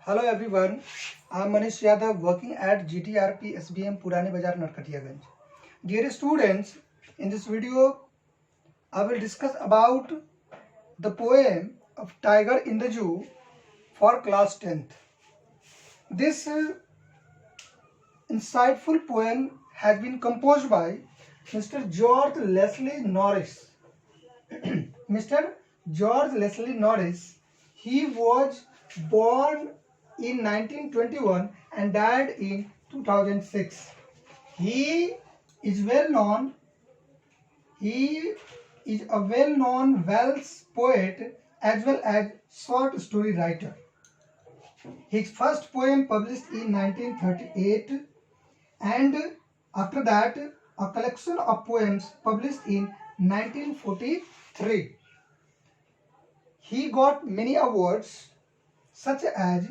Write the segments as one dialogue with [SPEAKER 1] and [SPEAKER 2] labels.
[SPEAKER 1] Hello everyone, I am Manish Yadav working at GTRP SBM Purane Bazar Narkatiyaganj. Dear students, in this video I will discuss about the poem of Tiger in the Zoo for class 10th. This insightful poem has been composed by Mr. George Leslie Norris. Mr. George Leslie Norris, he was born in 1921 and died in 2006. He is a well-known Welsh poet as well as short story writer. His first poem published in 1938 and after that a collection of poems published in 1943. He got many awards such as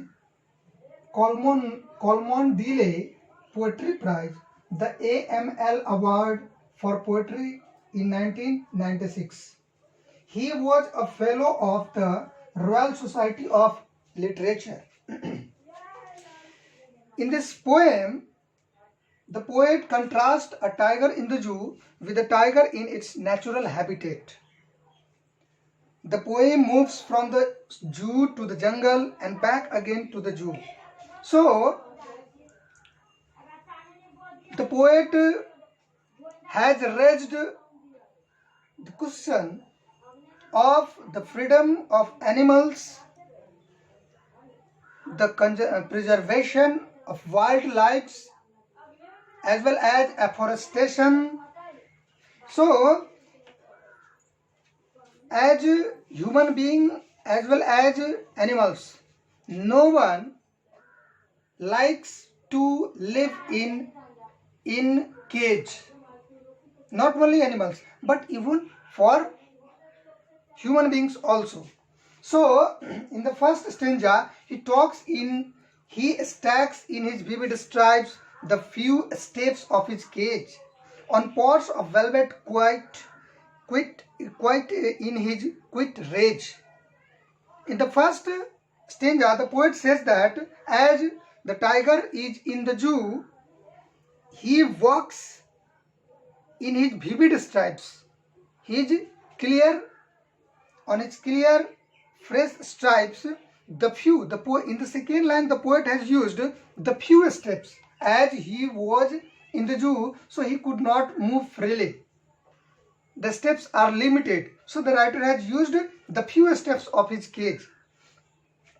[SPEAKER 1] Colmondale Poetry Prize, the AML Award for Poetry in 1996. He was a fellow of the Royal Society of Literature. In this poem, the poet contrasts a tiger in the zoo with a tiger in its natural habitat. The poem moves from the zoo to the jungle and back again to the zoo. So, the poet has raised the question of the freedom of animals, the preservation of wildlife, as well as afforestation. So, as human being as well as animals, no one likes to live in cage. Not only animals, but even for human beings also. So, in the first stanza, he stacks in his vivid stripes the few steps of his cage on pots of velvet quite in his quit rage. In the first stanza, the poet says that as the tiger is in the zoo, he walks in his vivid stripes. On his clear, fresh stripes, in the second line, the poet has used the few steps. As he was in the zoo, so he could not move freely. The steps are limited, so the writer has used the few steps of his cage.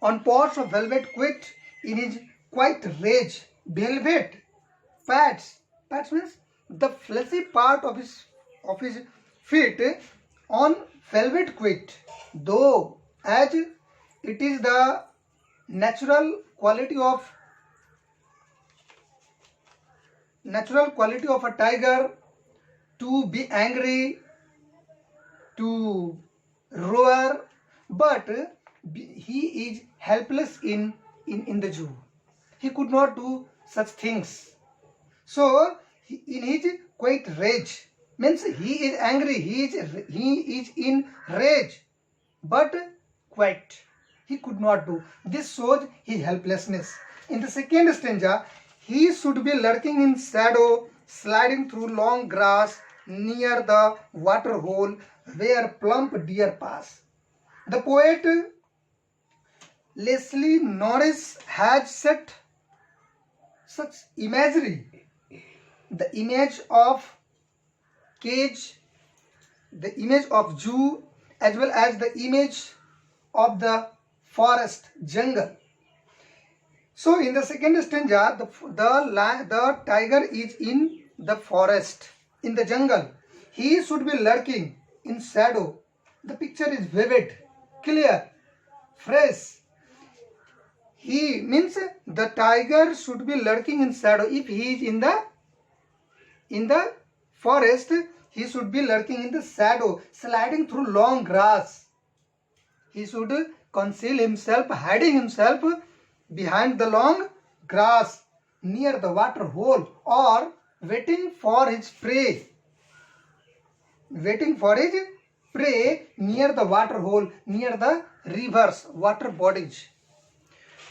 [SPEAKER 1] On pots of velvet quit in his quite rage, velvet pads means the fleshy part of his feet on velvet quit, though as it is the natural quality of a tiger to be angry, to roar, but he is helpless in the zoo. He could not do such things. So, in his quite rage, means he is angry, he is in rage, but quite he could not do. This shows his helplessness. In the second stanza, he should be lurking in shadow, sliding through long grass near the water hole where plump deer pass. The poet Leslie Norris has set such imagery, the image of cage, the image of zoo, as well as the image of the forest, jungle. So in the second stanza, the tiger is in the forest, in the jungle. He should be lurking in shadow. The picture is vivid, clear, fresh. He means the tiger should be lurking in shadow. If he is in the forest, he should be lurking in the shadow, sliding through long grass. He should conceal himself, hiding himself behind the long grass near the water hole, or waiting for his prey. Near the water hole, near the rivers, water bodies.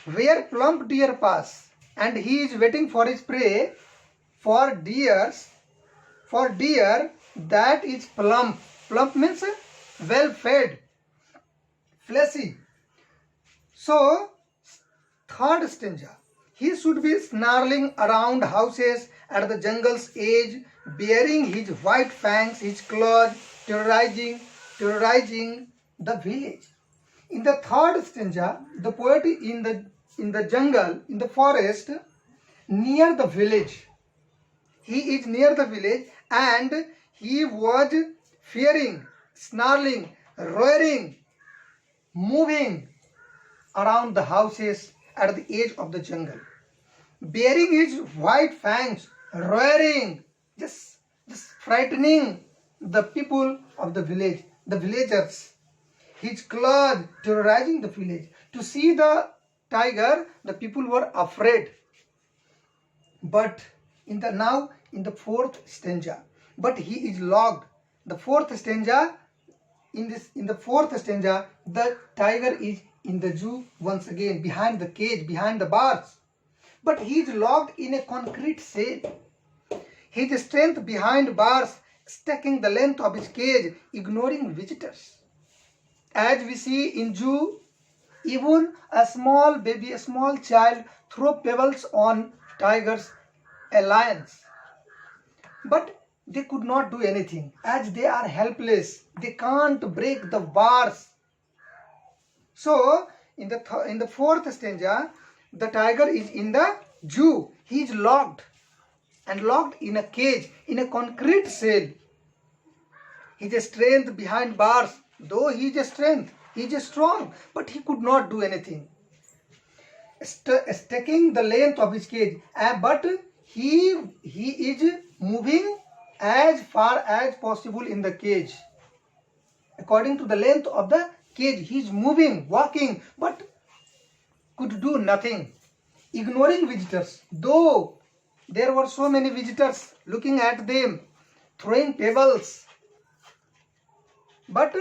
[SPEAKER 1] where plump deer pass, and he is waiting for his prey, for deer that is plump. Plump means well fed, fleshy. So, third stanza. He should be snarling around houses at the jungle's edge, baring his white fangs, his claws, terrorizing the village. In the third stanza, the poet in the jungle, in the forest, near the village. He is near the village and he was fearing, snarling, roaring, moving around the houses at the edge of the jungle, bearing his white fangs, roaring, just frightening the people of the village, the villagers. His claws terrorizing the village. To see the tiger, the people were afraid. But in the fourth stanza, but he is locked. The fourth stanza, in the fourth stanza, the tiger is in the zoo once again, behind the cage, behind the bars. But he is locked in a concrete cell. His strength behind bars, stacking the length of his cage, ignoring visitors. As we see in zoo, even a small baby, a small child, throw pebbles on tigers, a lions. But they could not do anything, as they are helpless. They can't break the bars. So, in the fourth stanza, the tiger is in the zoo. He is locked and locked in a cage, in a concrete cell. His strength behind bars, though he is strong, but he could not do anything. Stacking the length of his cage, but he is moving as far as possible in the cage. According to the length of the cage, he is moving, walking, but could do nothing. Ignoring visitors, though there were so many visitors looking at them, throwing pebbles, but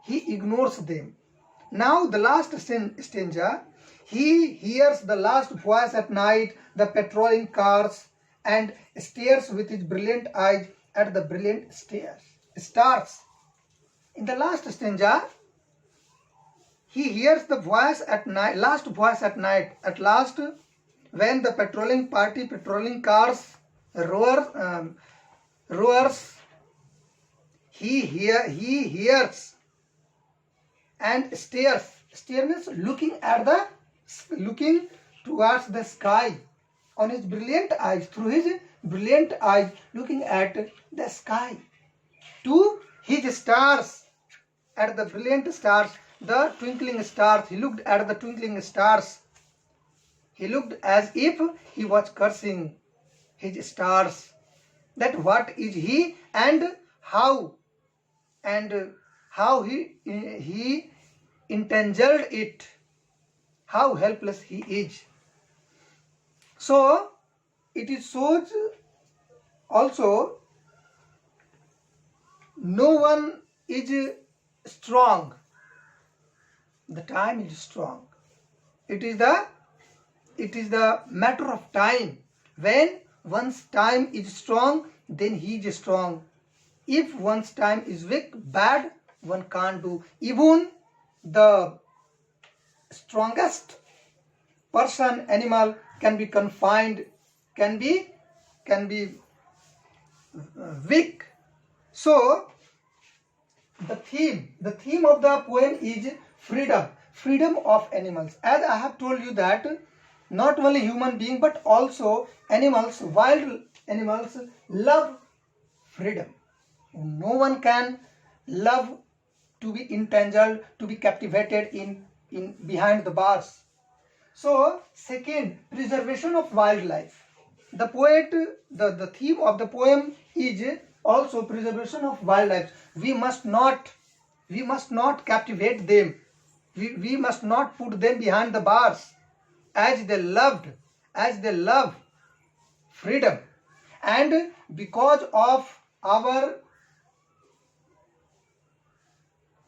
[SPEAKER 1] he ignores them. Now the last stanza, he hears the last voice at night, the patrolling cars, and stares with his brilliant eyes at the brilliant stars. In the last stanza, he hears the voice at night, last voice at night. At last, when the patrolling cars roars, he hears and stares. Stare means looking towards the sky on his brilliant eyes, through his brilliant eyes, looking at the sky. To his stars, at the brilliant stars, the twinkling stars. He looked at the twinkling stars. He looked as if he was cursing his stars. That what is he and how he entangled it, how helpless he is. So it is shows also no one is strong. The time is strong. It is the matter of time. When one's time is strong, then he is strong. If one's time is weak, bad, one can't do. Even the strongest person, animal, can be confined, can be weak. So the theme of the poem is freedom of animals. As I have told you that not only human being but also animals, wild animals, love freedom. No one can love to be entangled, to be captivated in behind the bars. So second, preservation of wildlife. The theme of the poem is also preservation of wildlife. We must not captivate them. We must not put them behind the bars, as they love freedom. And because of our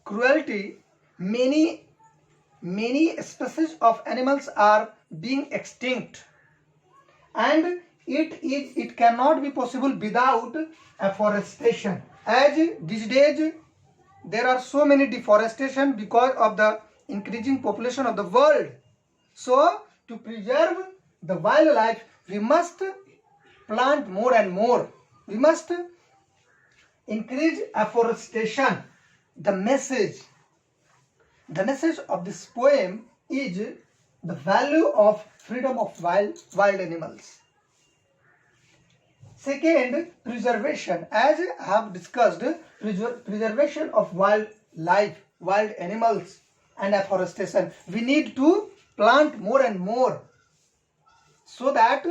[SPEAKER 1] cruelty, many many species of animals are being extinct, and it cannot be possible without afforestation. As these days there are so many deforestation because of the increasing population of the world. So to preserve the wildlife, we must plant more and more. We must increase afforestation. The message of this poem is the value of freedom of wild animals. Second, preservation. As I have discussed, preservation of wildlife, wild animals, and afforestation. We need to plant more and more so that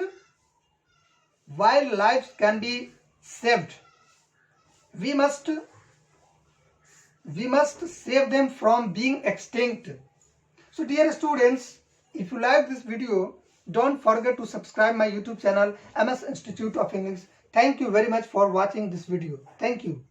[SPEAKER 1] wildlife can be saved. We must save them from being extinct. So dear students, if you like this video, don't forget to subscribe my YouTube channel, MS Institute of English. Thank you very much for watching this video. Thank you.